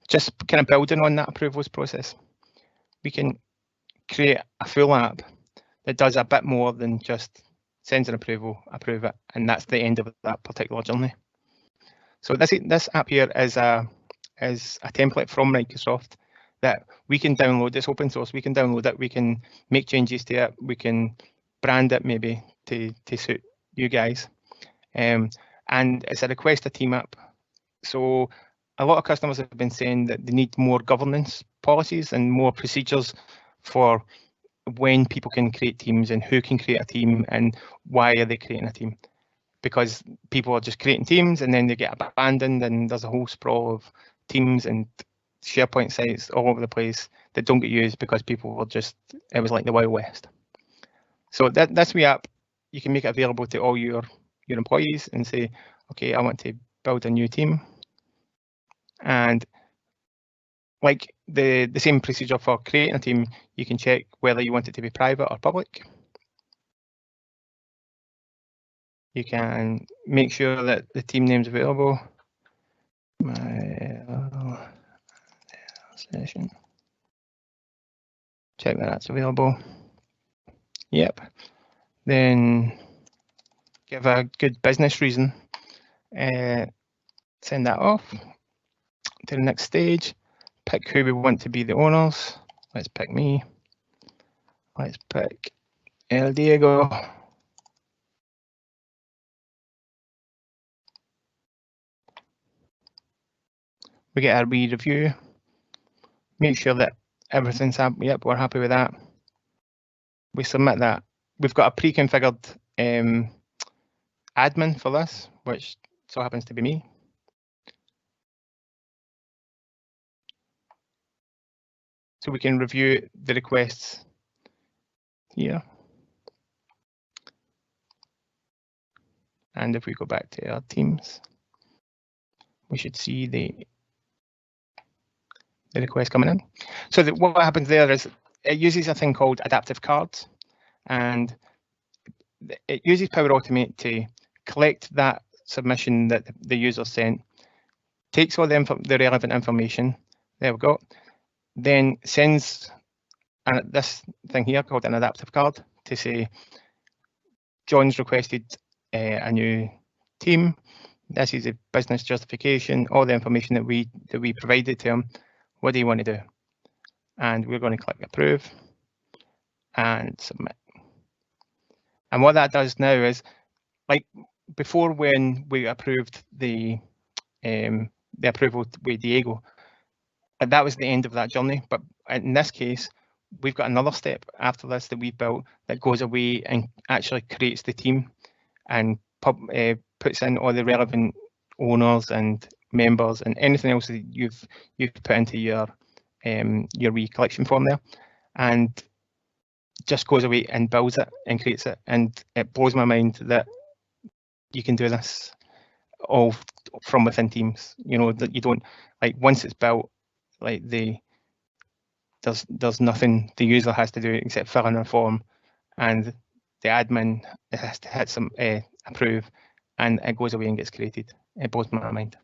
just kind of building on that approvals process, we can create a full app that does a bit more than just sends an approval, approve it, and that's the end of that particular journey. So this app here is a template from Microsoft that we can download. It's open source. We can download it. We can make changes to it. We can brand it maybe to suit you guys. And it's a request a team app. So a lot of customers have been saying that they need more governance policies and more procedures for when people can create teams and who can create a team and why are they creating a team. Because people are just creating teams and then they get abandoned and there's a whole sprawl of teams and SharePoint sites all over the place that don't get used because people were just, it was like the Wild West. So this wee app, you can make it available to all your employees and say, okay, I want to build a new team. And like the same procedure for creating a team, you can check whether you want it to be private or public. You can make sure that the team name's available. My session. Check that that's available. Yep. Then give a good business reason. Send that off to the next stage. Pick who we want to be the owners. Let's pick me. Let's pick El Diego. We get our review. Make sure that everything's happy. Yep, we're happy with that. We submit that. We've got a pre-configured admin for this, which so happens to be me. So we can review the requests here. And if we go back to our teams, we should see the request coming in. So what happens there is it uses a thing called adaptive cards, and it uses Power Automate to collect that submission that the user sent, takes all the relevant information, there we go, then sends this thing here called an adaptive card to say, John's requested a new team. This is a business justification, all the information that we provided to him. What do you want to do? And we're going to click approve and submit. And what that does now is, like before when we approved the approval with Diego, that was the end of that journey. But in this case, we've got another step after this that we've built that goes away and actually creates the team and puts in all the relevant owners and members and anything else that you've put into your wee collection form there, and just goes away and builds it and creates it. And it blows my mind that you can do this all from within Teams. You know, that you don't, like, once it's built, like there's nothing the user has to do except fill in a form, and the admin has to hit some approve, and it goes away and gets created. It blows my mind.